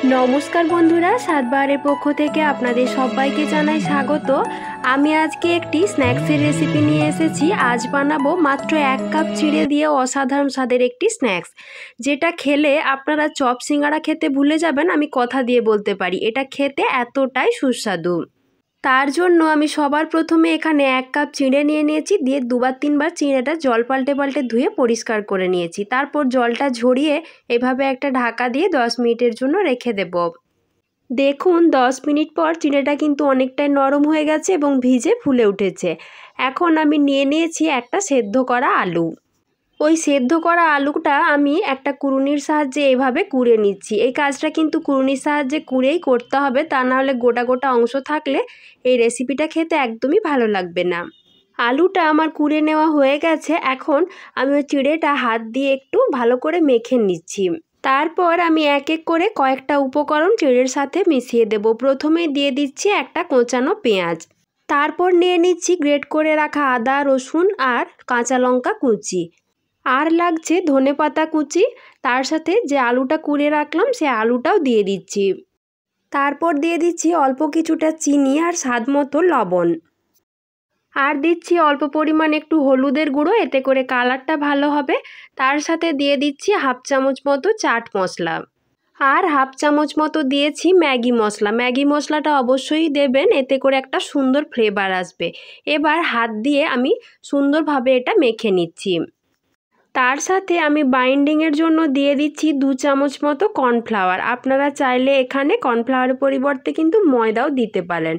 নমস্কার বন্ধুরা, স্বাদবাহারের পক্ষ থেকে আপনাদের সবাইকে জানাই স্বাগত। আমি আজকে একটি স্ন্যাক্সের রেসিপি নিয়ে এসেছি। আজ বানাবো মাত্র 1 কাপ চিড়ে দিয়ে অসাধারণ স্বাদের একটি স্ন্যাক্স, যেটা খেলে আপনারা চপ সিঙ্গারা খেতে ভুলে যাবেন। আমি কথা দিয়ে বলতে পারি, এটা খেতে এতটাই সুস্বাদু। তার জন্য আমি সবার প্রথমে এখানে 1 কাপ চিড়ে নিয়ে নিয়েছি, দিয়ে 2-3 বার চিড়েটা জল পাল্টে পাল্টে ধুয়ে পরিষ্কার করে নিয়েছি। তারপর জলটা ঝরিয়ে এভাবে একটা ঢাকা দিয়ে 10 মিনিটের জন্য রেখে দেব। দেখুন 10 মিনিট পর চিড়েটা কিন্তু অনেকটাই নরম হয়ে গেছে এবং ভিজে ফুলে উঠেছে। এখন আমি নিয়ে নিয়েছি একটা সেদ্ধ করা আলু। ওই সেদ্ধ করা আলুটা আমি একটা কুড়ুনির সাহায্যে এভাবে কুড়ে নিচ্ছি। এই কাজটা কিন্তু কুড়ুনির সাহায্যে কুড়েই করতে হবে, তা না হলে গোটা গোটা অংশ থাকলে এই রেসিপিটা খেতে একদমই ভালো লাগবে না। আলুটা আমার কুড়ে নেওয়া হয়ে গেছে। এখন আমি ওই চিড়েটা হাত দিয়ে একটু ভালো করে মেখে নিচ্ছি। তারপর আমি এক এক করে কয়েকটা উপকরণ চিড়ের সাথে মিশিয়ে দেব। প্রথমে দিয়ে দিচ্ছি একটা কোঁচানো পেঁয়াজ, তারপর নিয়ে নিচ্ছি গ্রেট করে রাখা আদা, রসুন আর কাঁচা লঙ্কা কুচি, আর লাগছে ধনেপাতা কুচি। তার সাথে যে আলুটা কুড়ে রাখলাম সে আলুটাও দিয়ে দিচ্ছি। তারপর দিয়ে দিচ্ছি অল্প কিছুটা চিনি আর স্বাদ মতো লবণ, আর দিচ্ছি অল্প পরিমাণ একটু হলুদের গুঁড়ো, এতে করে কালারটা ভালো হবে। তার সাথে দিয়ে দিচ্ছি 1/2 চামচ মতো চাট মশলা, আর 1/2 চামচ মতো দিয়েছি ম্যাগি মশলা। ম্যাগি মশলাটা অবশ্যই দেবেন, এতে করে একটা সুন্দর ফ্লেভার আসবে। এবার হাত দিয়ে আমি সুন্দরভাবে এটা মেখে নিচ্ছি। তার সাথে আমি বাইন্ডিংয়ের জন্য দিয়ে দিচ্ছি 2 চামচ মতো কর্নফ্লাওয়ার। আপনারা চাইলে এখানে কর্নফ্লাওয়ারের পরিবর্তে কিন্তু ময়দাও দিতে পারেন।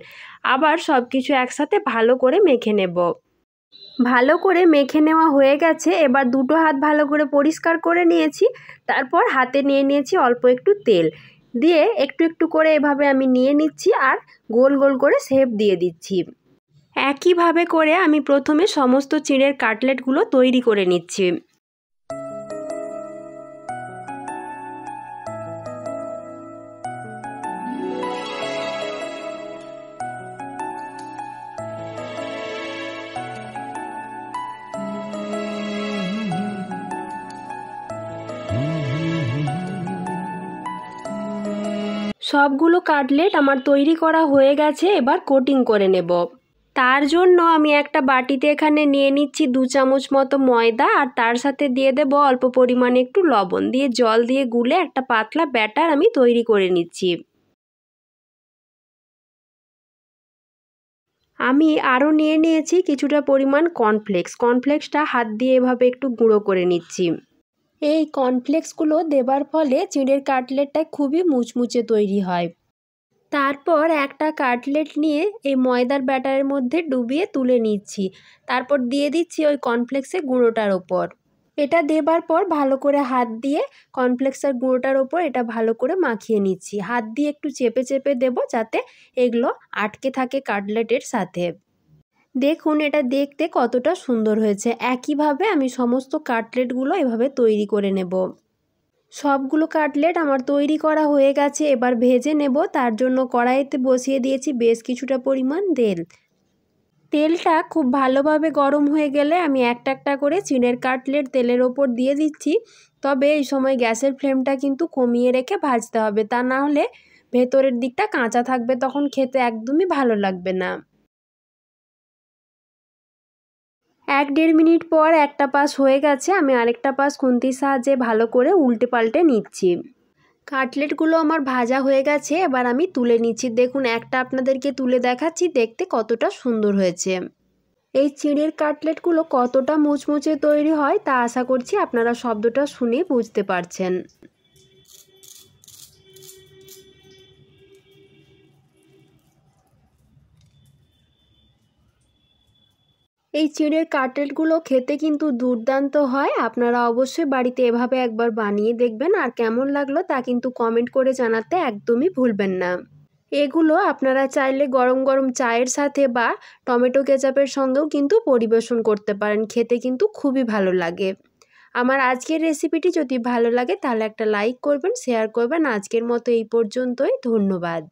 আবার সব কিছু একসাথে ভালো করে মেখে নেব। ভালো করে মেখে নেওয়া হয়ে গেছে। এবার দুটো হাত ভালো করে পরিষ্কার করে নিয়েছি। তারপর হাতে নিয়ে নিয়েছি অল্প একটু তেল, দিয়ে একটু একটু করে এভাবে আমি নিয়ে নিচ্ছি আর গোল গোল করে শেপ দিয়ে দিচ্ছি। একইভাবে করে আমি প্রথমে সমস্ত চিড়ের কাটলেটগুলো তৈরি করে নিচ্ছি। সবগুলো কাটলেট আমার তৈরি করা হয়ে গেছে। এবার কোটিং করে নেব। তার জন্য আমি একটা বাটিতে এখানে নিয়ে নিচ্ছি 2 চামচ মতো ময়দা, আর তার সাথে দিয়ে দেব অল্প পরিমাণে একটু লবণ, দিয়ে জল দিয়ে গুলে একটা পাতলা ব্যাটার আমি তৈরি করে নিচ্ছি। আমি আরও নিয়ে নিয়েছি কিছুটা পরিমাণ কর্নফ্লেক্সটা হাত দিয়ে এভাবে একটু গুঁড়ো করে নিচ্ছি। এই কর্নফ্লেক্সগুলো দেবার ফলে চিড়ের কাটলেটটা খুবই মুচমুচে তৈরি হয়। তারপর একটা কাটলেট নিয়ে এই ময়দার ব্যাটারের মধ্যে ডুবিয়ে তুলে নিচ্ছি। তারপর দিয়ে দিচ্ছি ওই কর্নফ্লেক্সের গুঁড়োটার ওপর। এটা দেবার পর ভালো করে হাত দিয়ে কর্নফ্লেক্সের গুঁড়োটার ওপর এটা ভালো করে মাখিয়ে নিচ্ছি। হাত দিয়ে একটু চেপে চেপে দেব, যাতে এগুলো আটকে থাকে কাটলেটের সাথে। দেখুন এটা দেখতে কতটা সুন্দর হয়েছে। একইভাবে আমি সমস্ত কাটলেটগুলো এভাবে তৈরি করে নেব। সবগুলো কাটলেট আমার তৈরি করা হয়ে গেছে। এবার ভেজে নেব। তার জন্য কড়াইতে বসিয়ে দিয়েছি বেশ কিছুটা পরিমাণ তেল। তেলটা খুব ভালোভাবে গরম হয়ে গেলে আমি একটা একটা করে চিড়ের কাটলেট তেলের ওপর দিয়ে দিচ্ছি। তবে এই সময় গ্যাসের ফ্লেমটা কিন্তু কমিয়ে রেখে ভাজতে হবে, তা না হলে ভেতরের দিকটা কাঁচা থাকবে, তখন খেতে একদমই ভালো লাগবে না। 1-1.5 মিনিট পর একটা পাশ হয়ে গেছে। আমি আরেকটা পাশ খুন্তির সাহায্যে ভালো করে উল্টে পাল্টে নিচ্ছি। কাটলেটগুলো আমার ভাজা হয়ে গেছে। এবার আমি তুলে নিচ্ছি। দেখুন একটা আপনাদেরকে তুলে দেখাচ্ছি, দেখতে কতটা সুন্দর হয়েছে। এই চিড়ের কাটলেটগুলো কতটা মুচমুচে তৈরি হয় তা আশা করছি আপনারা শব্দটা শুনেই বুঝতে পারছেন। এই চিড়ের কাটলেটগুলো খেতে কিন্তু দুর্দান্ত হয়। আপনারা অবশ্যই বাড়িতে এভাবে একবার বানিয়ে দেখবেন, আর কেমন লাগলো তা কিন্তু কমেন্ট করে জানাতে একদমই ভুলবেন না। এগুলো আপনারা চাইলে গরম গরম চায়ের সাথে বা টমেটো কেচাপের সঙ্গেও কিন্তু পরিবেশন করতে পারেন। খেতে কিন্তু খুবই ভালো লাগে। আমার আজকের রেসিপিটি যদি ভালো লাগে তাহলে একটা লাইক করবেন, শেয়ার করবেন। আজকের মতো এই পর্যন্তই। ধন্যবাদ।